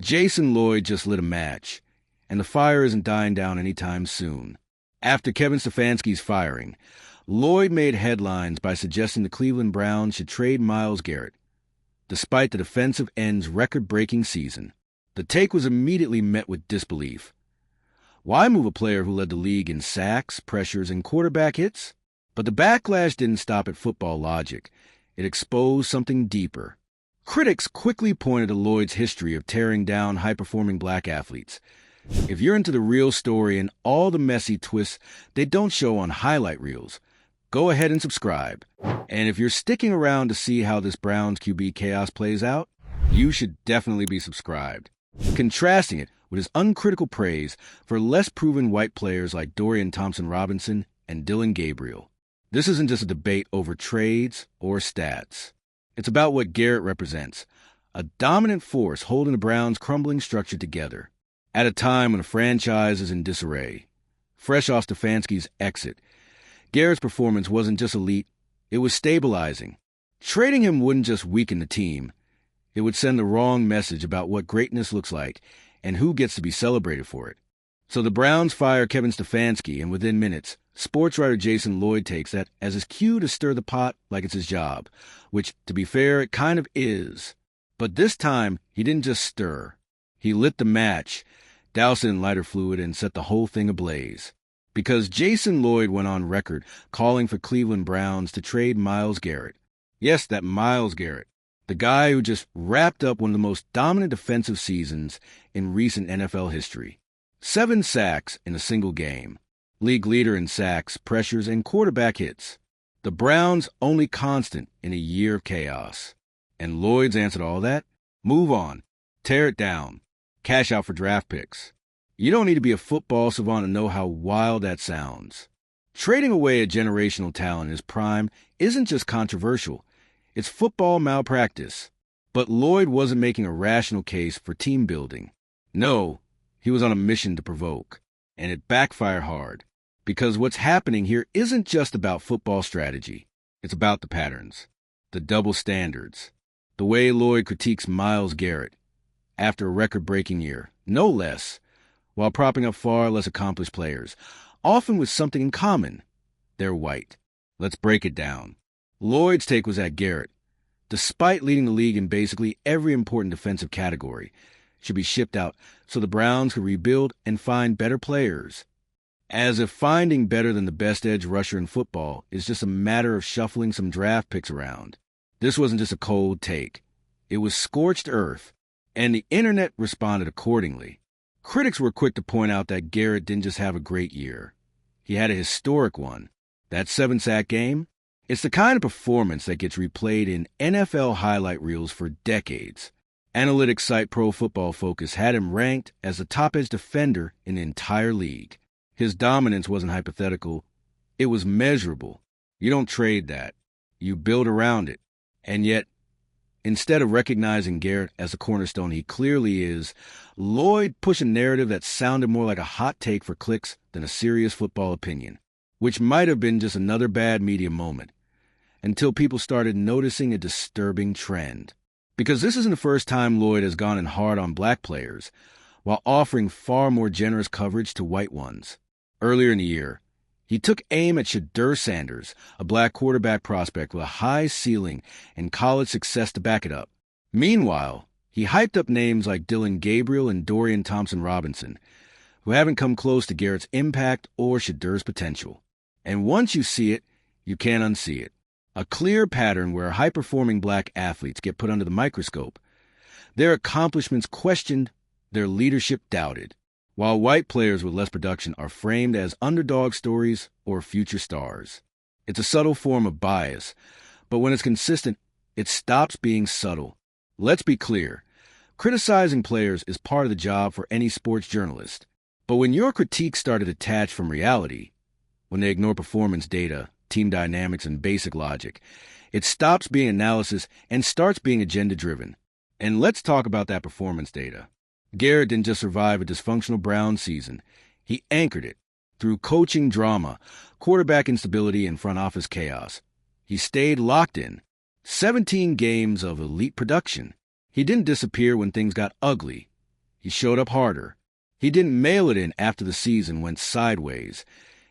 Jason Lloyd just lit a match, and the fire isn't dying down anytime soon. After Kevin Stefanski's firing, Lloyd made headlines by suggesting the Cleveland Browns should trade Myles Garrett. Despite the defensive end's record-breaking season, the take was immediately met with disbelief. Why move a player who led the league in sacks, pressures, and quarterback hits? But the backlash didn't stop at football logic. It exposed something deeper. Critics quickly pointed to Lloyd's history of tearing down high-performing black athletes. If you're into the real story and all the messy twists they don't show on highlight reels, go ahead and subscribe. And if you're sticking around to see how this Browns QB chaos plays out, you should definitely be subscribed. Contrasting it with his uncritical praise for less proven white players like Dorian Thompson-Robinson and Dillon Gabriel. This isn't just a debate over trades or stats. It's about what Garrett represents, a dominant force holding the Browns' crumbling structure together. At a time when the franchise is in disarray, fresh off Stefanski's exit, Garrett's performance wasn't just elite, it was stabilizing. Trading him wouldn't just weaken the team, it would send the wrong message about what greatness looks like and who gets to be celebrated for it. So the Browns fire Kevin Stefanski, and within minutes, sports writer Jason Lloyd takes that as his cue to stir the pot like it's his job, which, to be fair, it kind of is. But this time, he didn't just stir. He lit the match, doused it in lighter fluid, and set the whole thing ablaze. Because Jason Lloyd went on record calling for Cleveland Browns to trade Myles Garrett. Yes, that Myles Garrett, the guy who just wrapped up one of the most dominant defensive seasons in recent NFL history. 7 sacks in a single game. League leader in sacks, pressures, and quarterback hits. The Browns' only constant in a year of chaos. And Lloyd's answer to all that? Move on. Tear it down. Cash out for draft picks. You don't need to be a football savant to know how wild that sounds. Trading away a generational talent in his prime isn't just controversial. It's football malpractice. But Lloyd wasn't making a rational case for team building. No, he was on a mission to provoke. And it backfired hard. Because what's happening here isn't just about football strategy. It's about the patterns, the double standards, the way Lloyd critiques Myles Garrett after a record-breaking year, no less, while propping up far less accomplished players, often with something in common. They're white. Let's break it down. Lloyd's take was that Garrett, despite leading the league in basically every important defensive category, should be shipped out so the Browns could rebuild and find better players. As if finding better than the best edge rusher in football is just a matter of shuffling some draft picks around. This wasn't just a cold take. It was scorched earth, and the internet responded accordingly. Critics were quick to point out that Garrett didn't just have a great year. He had a historic one. That 7-sack game? It's the kind of performance that gets replayed in NFL highlight reels for decades. Analytics site Pro Football Focus had him ranked as the top-edge defender in the entire league. His dominance wasn't hypothetical. It was measurable. You don't trade that. You build around it. And yet, instead of recognizing Garrett as the cornerstone he clearly is, Lloyd pushed a narrative that sounded more like a hot take for clicks than a serious football opinion, which might have been just another bad media moment, until people started noticing a disturbing trend. Because this isn't the first time Lloyd has gone in hard on black players, while offering far more generous coverage to white ones. Earlier in the year, he took aim at SHEDEUR Sanders, a black quarterback prospect with a high ceiling and college success to back it up. Meanwhile, he hyped up names like Dillon Gabriel and Dorian Thompson-Robinson, who haven't come close to Garrett's impact or SHEDEUR's potential. And once you see it, you can't unsee it. A clear pattern where high-performing black athletes get put under the microscope, their accomplishments questioned, their leadership doubted, while white players with less production are framed as underdog stories or future stars. It's a subtle form of bias, but when it's consistent, it stops being subtle. Let's be clear. Criticizing players is part of the job for any sports journalist. But when your critiques start to detach from reality, when they ignore performance data, team dynamics, and basic logic, it stops being analysis and starts being agenda-driven. And let's talk about that performance data. Garrett didn't just survive a dysfunctional Browns season. He anchored it through coaching drama, quarterback instability, and front office chaos. He stayed locked in. 17 games of elite production. He didn't disappear when things got ugly. He showed up harder. He didn't mail it in after the season went sideways.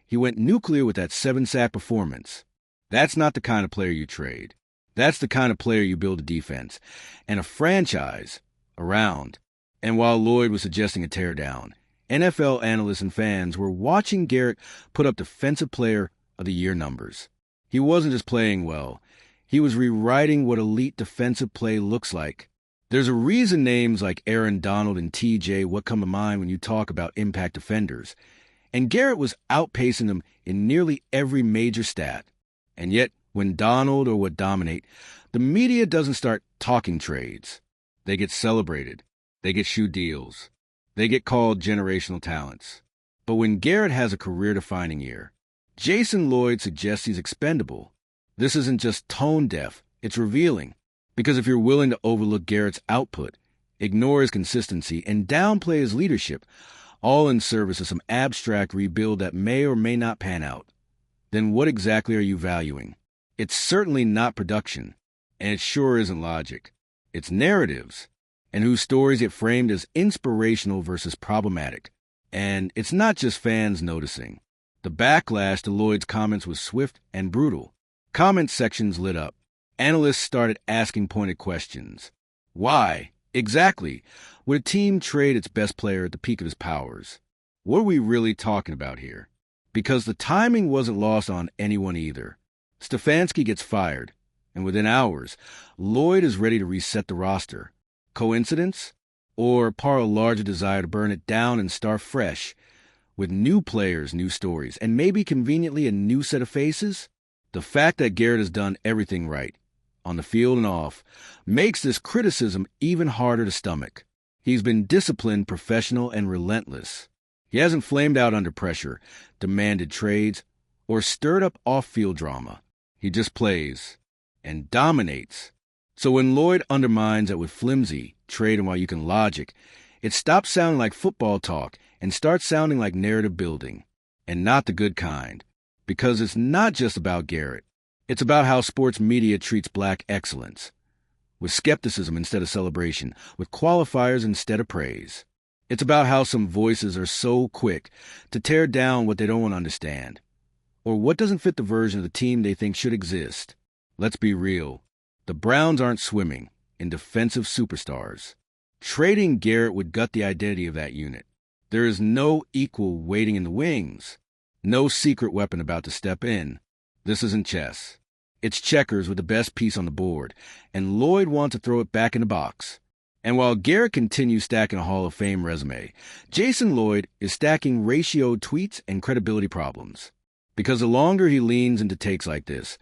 He went nuclear with that 7-sack performance. That's not the kind of player you trade. That's the kind of player you build a defense and a franchise around. And while Lloyd was suggesting a teardown, NFL analysts and fans were watching Garrett put up Defensive Player of the Year numbers. He wasn't just playing well. He was rewriting what elite defensive play looks like. There's a reason names like Aaron Donald and TJ what come to mind when you talk about impact defenders. And Garrett was outpacing them in nearly every major stat. And yet, when Donald or would dominate, the media doesn't start talking trades. They get celebrated. They get shoe deals. They get called generational talents. But when Garrett has a career-defining year, Jason Lloyd suggests he's expendable. This isn't just tone-deaf, it's revealing. Because if you're willing to overlook Garrett's output, ignore his consistency, and downplay his leadership, all in service of some abstract rebuild that may or may not pan out, then what exactly are you valuing? It's certainly not production, and it sure isn't logic. It's narratives, and whose stories get framed as inspirational versus problematic. And it's not just fans noticing. The backlash to Lloyd's comments was swift and brutal. Comment sections lit up. Analysts started asking pointed questions. Why, exactly, would a team trade its best player at the peak of his powers? What are we really talking about here? Because the timing wasn't lost on anyone either. Stefanski gets fired, and within hours, Lloyd is ready to reset the roster. Coincidence? Or part of a larger desire to burn it down and start fresh, with new players, new stories, and maybe conveniently a new set of faces? The fact that Garrett has done everything right, on the field and off, makes this criticism even harder to stomach. He's been disciplined, professional, and relentless. He hasn't flamed out under pressure, demanded trades, or stirred up off-field drama. He just plays and dominates. So when Lloyd undermines it with flimsy, trade him while you can logic, it stops sounding like football talk and starts sounding like narrative building, and not the good kind. Because it's not just about Garrett. It's about how sports media treats black excellence, with skepticism instead of celebration, with qualifiers instead of praise. It's about how some voices are so quick to tear down what they don't want to understand, or what doesn't fit the version of the team they think should exist. Let's be real. The Browns aren't swimming in defensive superstars. Trading Garrett would gut the identity of that unit. There is no equal waiting in the wings. No secret weapon about to step in. This isn't chess. It's checkers with the best piece on the board, and Lloyd wants to throw it back in the box. And while Garrett continues stacking a Hall of Fame resume, Jason Lloyd is stacking ratioed tweets and credibility problems. Because the longer he leans into takes like this,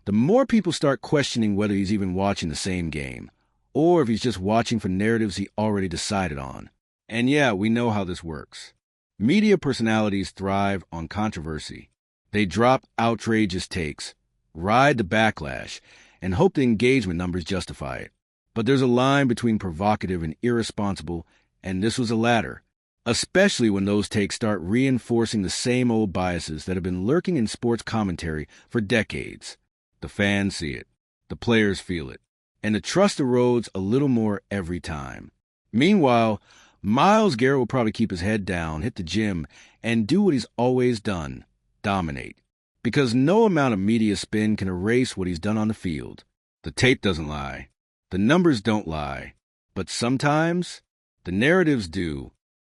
the more people start questioning whether he's even watching the same game, or if he's just watching for narratives he already decided on. And yeah, we know how this works. Media personalities thrive on controversy. They drop outrageous takes, ride the backlash, and hope the engagement numbers justify it. But there's a line between provocative and irresponsible, and this was the latter, especially when those takes start reinforcing the same old biases that have been lurking in sports commentary for decades. The fans see it, the players feel it, and the trust erodes a little more every time. Meanwhile, Myles Garrett will probably keep his head down, hit the gym, and do what he's always done, dominate. Because no amount of media spin can erase what he's done on the field. The tape doesn't lie. The numbers don't lie. But sometimes, the narratives do.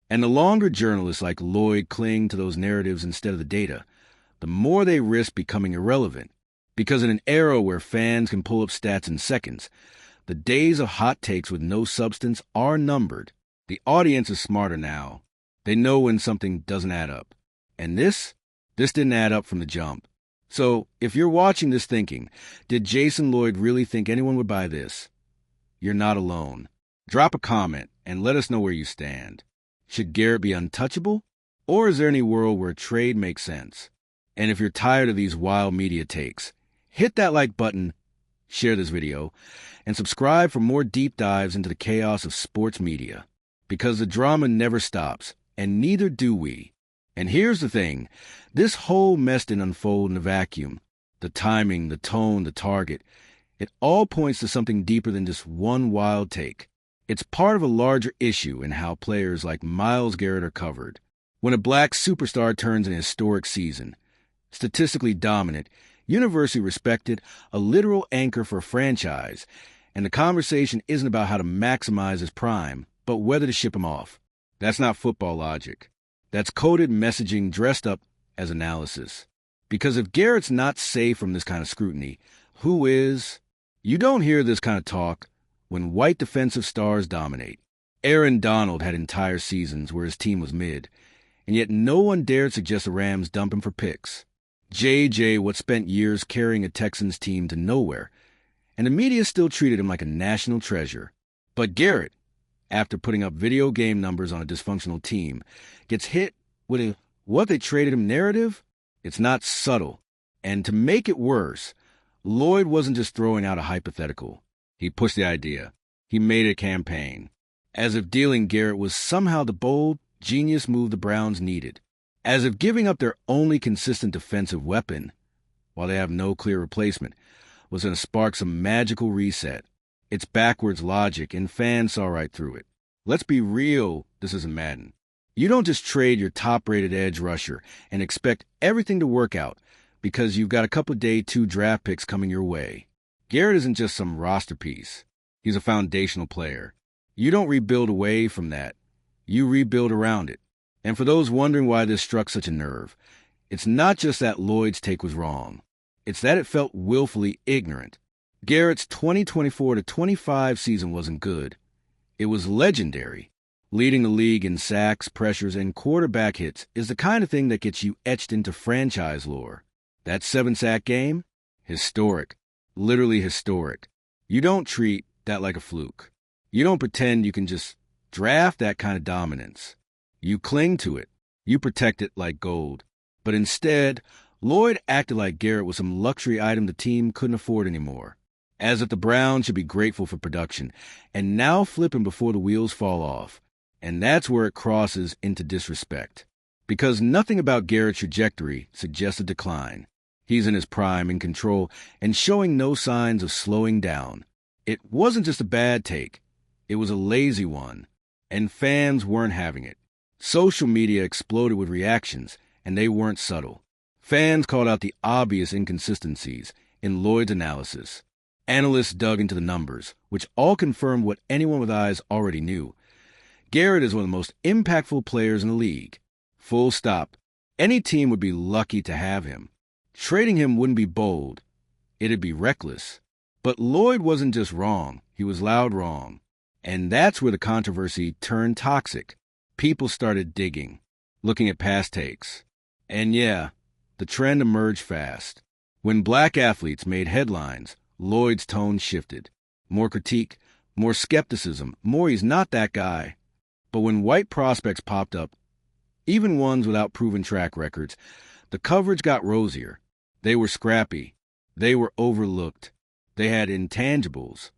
And the longer journalists like Lloyd cling to those narratives instead of the data, the more they risk becoming irrelevant. Because in an era where fans can pull up stats in seconds, the days of hot takes with no substance are numbered. The audience is smarter now. They know when something doesn't add up. And this didn't add up from the jump. So, if you're watching this thinking, did Jason Lloyd really think anyone would buy this? You're not alone. Drop a comment and let us know where you stand. Should Garrett be untouchable? Or is there any world where a trade makes sense? And if you're tired of these wild media takes, hit that like button, share this video, and subscribe for more deep dives into the chaos of sports media. Because the drama never stops, and neither do we. And here's the thing, this whole mess didn't unfold in a vacuum. The timing, the tone, the target, it all points to something deeper than just one wild take. It's part of a larger issue in how players like Myles Garrett are covered. When a black superstar turns an historic season, statistically dominant, universally respected, a literal anchor for a franchise, and the conversation isn't about how to maximize his prime, but whether to ship him off. That's not football logic. That's coded messaging dressed up as analysis. Because if Garrett's not safe from this kind of scrutiny, who is? You don't hear this kind of talk when white defensive stars dominate. Aaron Donald had entire seasons where his team was mid, and yet no one dared suggest the Rams dump him for picks. J.J. Watt spent years carrying a Texans team to nowhere, and the media still treated him like a national treasure. But Garrett, after putting up video game numbers on a dysfunctional team, gets hit with a "what they traded him" narrative. It's not subtle. And to make it worse, Lloyd wasn't just throwing out a hypothetical. He pushed the idea. He made a campaign. As if dealing Garrett was somehow the bold, genius move the Browns needed. As if giving up their only consistent defensive weapon, while they have no clear replacement, was going to spark some magical reset. It's backwards logic, and fans saw right through it. Let's be real, this isn't Madden. You don't just trade your top-rated edge rusher and expect everything to work out because you've got a couple of day 2 draft picks coming your way. Garrett isn't just some roster piece. He's a foundational player. You don't rebuild away from that. You rebuild around it. And for those wondering why this struck such a nerve, it's not just that Lloyd's take was wrong. It's that it felt willfully ignorant. Garrett's 2024-25 season wasn't good. It was legendary. Leading the league in sacks, pressures, and quarterback hits is the kind of thing that gets you etched into franchise lore. That 7-sack game? Historic. Literally historic. You don't treat that like a fluke. You don't pretend you can just draft that kind of dominance. You cling to it. You protect it like gold. But instead, Lloyd acted like Garrett was some luxury item the team couldn't afford anymore. As if the Browns should be grateful for production, and now flip him before the wheels fall off. And that's where it crosses into disrespect. Because nothing about Garrett's trajectory suggests a decline. He's in his prime, in control, and showing no signs of slowing down. It wasn't just a bad take. It was a lazy one. And fans weren't having it. Social media exploded with reactions, and they weren't subtle. Fans called out the obvious inconsistencies in Lloyd's analysis. Analysts dug into the numbers, which all confirmed what anyone with eyes already knew. Garrett is one of the most impactful players in the league. Full stop. Any team would be lucky to have him. Trading him wouldn't be bold. It'd be reckless. But Lloyd wasn't just wrong. He was loud wrong. And that's where the controversy turned toxic. People started digging, looking at past takes. And yeah, the trend emerged fast. When black athletes made headlines, Lloyd's tone shifted. More critique, more skepticism, more "he's not that guy." But when white prospects popped up, even ones without proven track records, the coverage got rosier. They were scrappy. They were overlooked. They had intangibles.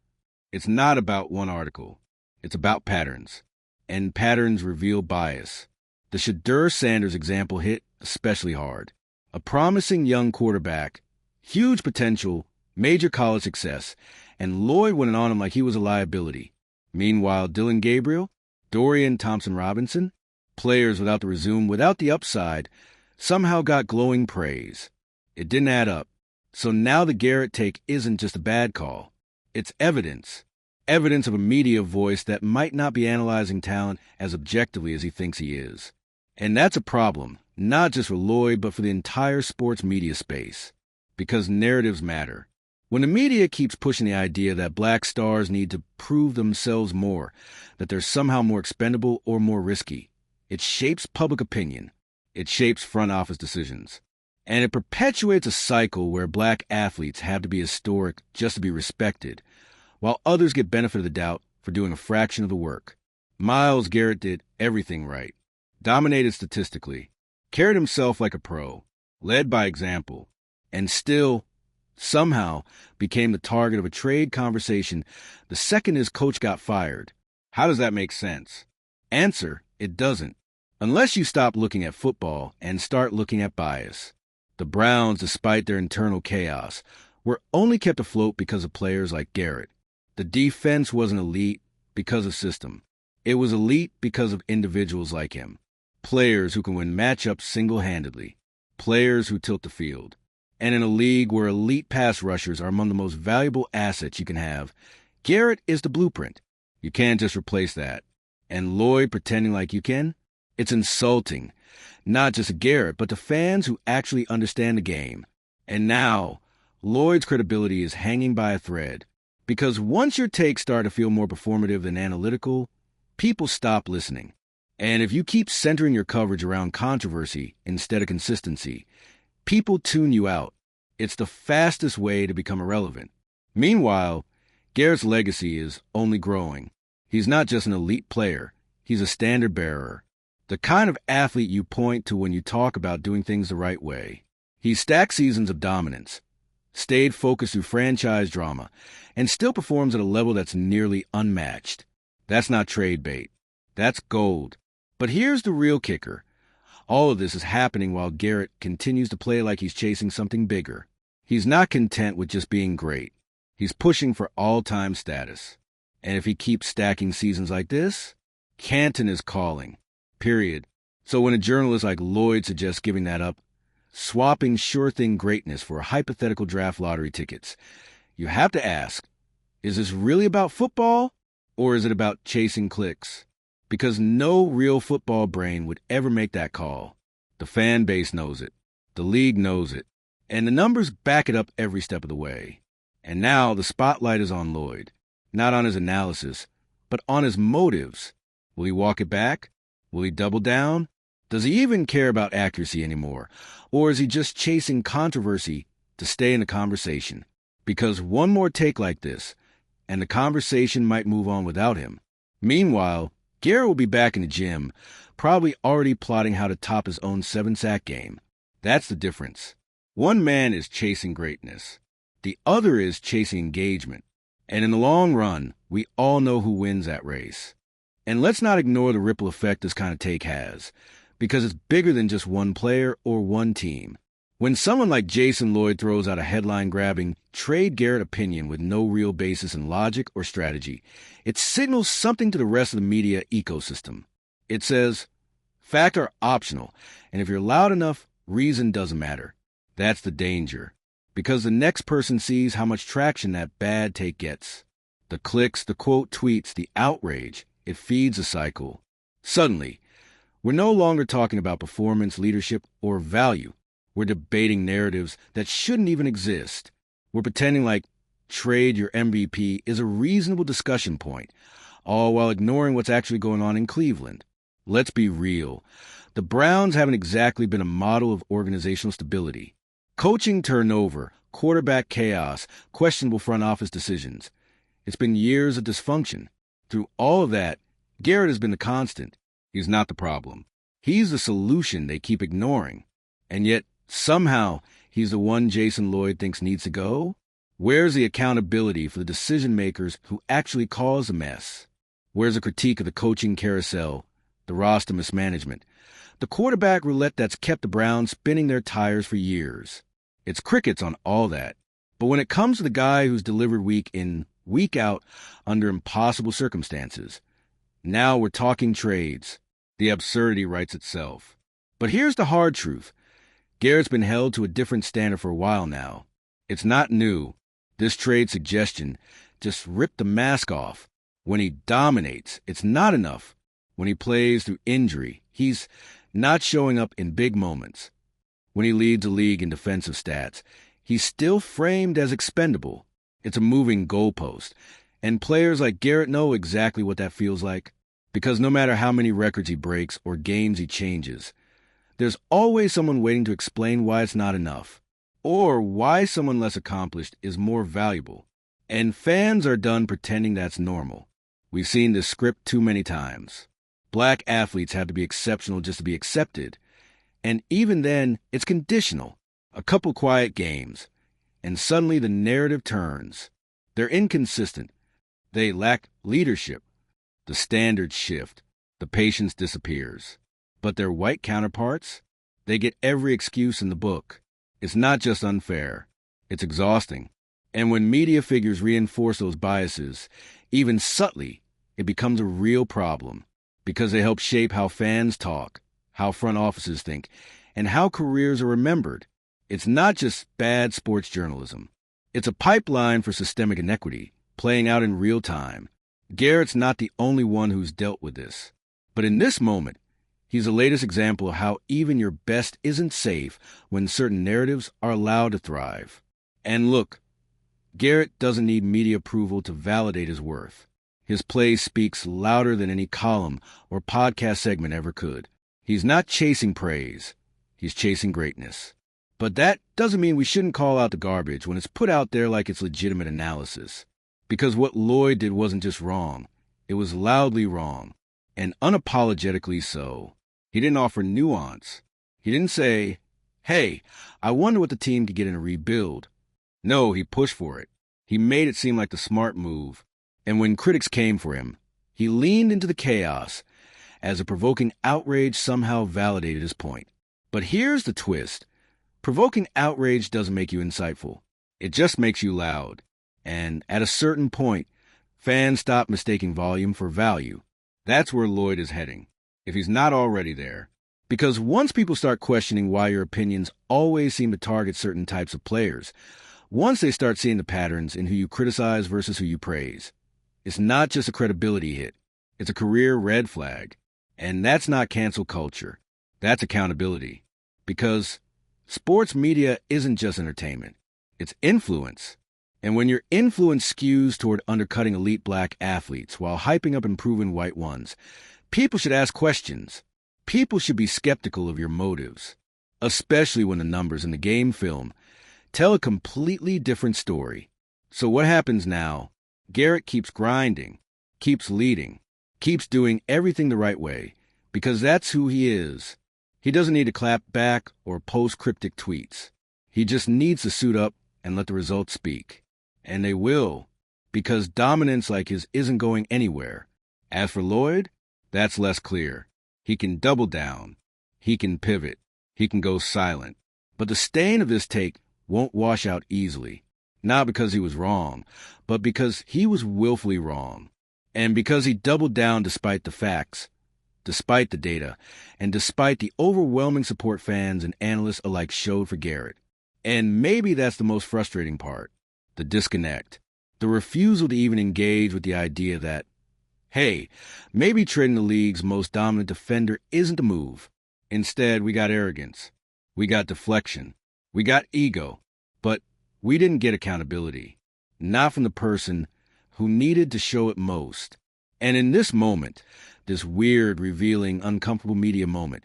It's not about one article. It's about patterns. And patterns reveal bias. The SHEDEUR Sanders example hit especially hard. A promising young quarterback, huge potential, major college success, and Lloyd went on him like he was a liability. Meanwhile, Dillon Gabriel, Dorian Thompson-Robinson, players without the resume, without the upside, somehow got glowing praise. It didn't add up. So now the Garrett take isn't just a bad call. It's evidence. Evidence of a media voice that might not be analyzing talent as objectively as he thinks he is. And that's a problem, not just for Lloyd, but for the entire sports media space. Because narratives matter. When the media keeps pushing the idea that black stars need to prove themselves more, that they're somehow more expendable or more risky, it shapes public opinion. It shapes front office decisions. And it perpetuates a cycle where black athletes have to be historic just to be respected, while others get benefit of the doubt for doing a fraction of the work. Myles Garrett did everything right, dominated statistically, carried himself like a pro, led by example, and still, somehow, became the target of a trade conversation the second his coach got fired. How does that make sense? Answer, it doesn't. Unless you stop looking at football and start looking at bias. The Browns, despite their internal chaos, were only kept afloat because of players like Garrett. The defense wasn't elite, because of system. It was elite because of individuals like him. Players who can win matchups single-handedly. Players who tilt the field. And in a league where elite pass rushers are among the most valuable assets you can have, Garrett is the blueprint. You can't just replace that. And Lloyd pretending like you can? It's insulting. Not just to Garrett, but to fans who actually understand the game. And now, Lloyd's credibility is hanging by a thread. Because once your takes start to feel more performative than analytical, people stop listening. And if you keep centering your coverage around controversy instead of consistency, people tune you out. It's the fastest way to become irrelevant. Meanwhile, Garrett's legacy is only growing. He's not just an elite player. He's a standard bearer. The kind of athlete you point to when you talk about doing things the right way. He stacked seasons of dominance, stayed focused through franchise drama, and still performs at a level that's nearly unmatched. That's not trade bait. That's gold. But here's the real kicker. All of this is happening while Garrett continues to play like he's chasing something bigger. He's not content with just being great. He's pushing for all-time status. And if he keeps stacking seasons like this, Canton is calling. Period. So when a journalist like Lloyd suggests giving that up, swapping sure-thing greatness for hypothetical draft lottery tickets, you have to ask, is this really about football, or is it about chasing clicks? Because no real football brain would ever make that call. The fan base knows it. The league knows it. And the numbers back it up every step of the way. And now the spotlight is on Lloyd. Not on his analysis, but on his motives. Will he walk it back? Will he double down? Does he even care about accuracy anymore? Or is he just chasing controversy to stay in the conversation? Because one more take like this, and the conversation might move on without him. Meanwhile, Garrett will be back in the gym, probably already plotting how to top his own 7-sack game. That's the difference. One man is chasing greatness. The other is chasing engagement. And in the long run, we all know who wins that race. And let's not ignore the ripple effect this kind of take has, because it's bigger than just one player or one team. When someone like Jason Lloyd throws out a headline-grabbing, trade Garrett opinion with no real basis in logic or strategy, it signals something to the rest of the media ecosystem. It says, facts are optional, and if you're loud enough, reason doesn't matter. That's the danger. Because the next person sees how much traction that bad take gets. The clicks, the quote tweets, the outrage, it feeds a cycle. Suddenly, we're no longer talking about performance, leadership, or value. We're debating narratives that shouldn't even exist. We're pretending like trade your MVP is a reasonable discussion point, all while ignoring what's actually going on in Cleveland. Let's be real. The Browns haven't exactly been a model of organizational stability. Coaching turnover, quarterback chaos, questionable front office decisions. It's been years of dysfunction. Through all of that, Garrett has been the constant. He's not the problem. He's the solution they keep ignoring. And yet, somehow, he's the one Jason Lloyd thinks needs to go? Where's the accountability for the decision-makers who actually cause the mess? Where's the critique of the coaching carousel, the roster mismanagement, the quarterback roulette that's kept the Browns spinning their tires for years? It's crickets on all that. But when it comes to the guy who's delivered week in, week out, under impossible circumstances, now we're talking trades. The absurdity writes itself. But here's the hard truth. Garrett's been held to a different standard for a while now. It's not new. This trade suggestion just ripped the mask off. When he dominates, it's not enough. When he plays through injury, he's not showing up in big moments. When he leads a league in defensive stats, he's still framed as expendable. It's a moving goalpost. And players like Garrett know exactly what that feels like. Because no matter how many records he breaks or games he changes, there's always someone waiting to explain why it's not enough, or why someone less accomplished is more valuable. And fans are done pretending that's normal. We've seen this script too many times. Black athletes have to be exceptional just to be accepted. And even then, it's conditional. A couple quiet games. And suddenly the narrative turns. They're inconsistent. They lack leadership. The standards shift. The patience disappears. But their white counterparts, they get every excuse in the book. It's not just unfair. It's exhausting. And when media figures reinforce those biases, even subtly, it becomes a real problem because they help shape how fans talk, how front offices think, and how careers are remembered. It's not just bad sports journalism. It's a pipeline for systemic inequity, playing out in real time. Garrett's not the only one who's dealt with this. But in this moment, he's the latest example of how even your best isn't safe when certain narratives are allowed to thrive. And look, Garrett doesn't need media approval to validate his worth. His play speaks louder than any column or podcast segment ever could. He's not chasing praise. He's chasing greatness. But that doesn't mean we shouldn't call out the garbage when it's put out there like it's legitimate analysis. Because what Lloyd did wasn't just wrong. It was loudly wrong, and unapologetically so. He didn't offer nuance. He didn't say, hey, I wonder what the team could get in a rebuild. No, he pushed for it. He made it seem like the smart move. And when critics came for him, he leaned into the chaos as a provoking outrage somehow validated his point. But here's the twist. Provoking outrage doesn't make you insightful. It just makes you loud. And at a certain point, fans stop mistaking volume for value. That's where Lloyd is heading, if he's not already there. Because once people start questioning why your opinions always seem to target certain types of players, once they start seeing the patterns in who you criticize versus who you praise, it's not just a credibility hit. It's a career red flag. And that's not cancel culture. That's accountability. Because sports media isn't just entertainment. It's influence. And when your influence skews toward undercutting elite black athletes while hyping up improving white ones, people should ask questions. People should be skeptical of your motives, especially when the numbers in the game film tell a completely different story. So what happens now? Garrett keeps grinding, keeps leading, keeps doing everything the right way, because that's who he is. He doesn't need to clap back or post cryptic tweets. He just needs to suit up and let the results speak. And they will, because dominance like his isn't going anywhere. As for Lloyd, that's less clear. He can double down. He can pivot. He can go silent. But the stain of this take won't wash out easily. Not because he was wrong, but because he was willfully wrong. And because he doubled down despite the facts, despite the data, and despite the overwhelming support fans and analysts alike showed for Garrett. And maybe that's the most frustrating part, the disconnect, the refusal to even engage with the idea that, hey, maybe trading the league's most dominant defender isn't the move. Instead, we got arrogance, we got deflection, we got ego, but we didn't get accountability, not from the person who needed to show it most. And in this moment, this weird, revealing, uncomfortable media moment,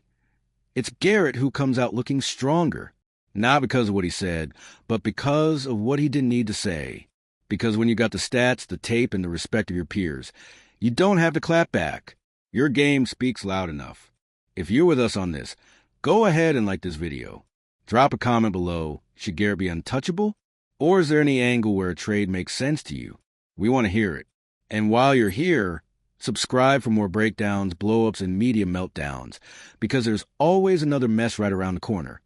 it's Garrett who comes out looking stronger, not because of what he said, but because of what he didn't need to say. Because when you got the stats, the tape, and the respect of your peers, you don't have to clap back. Your game speaks loud enough. If you're with us on this, go ahead and like this video. Drop a comment below. Should Garrett be untouchable? Or is there any angle where a trade makes sense to you? We want to hear it. And while you're here, subscribe for more breakdowns, blow-ups, and media meltdowns, because there's always another mess right around the corner.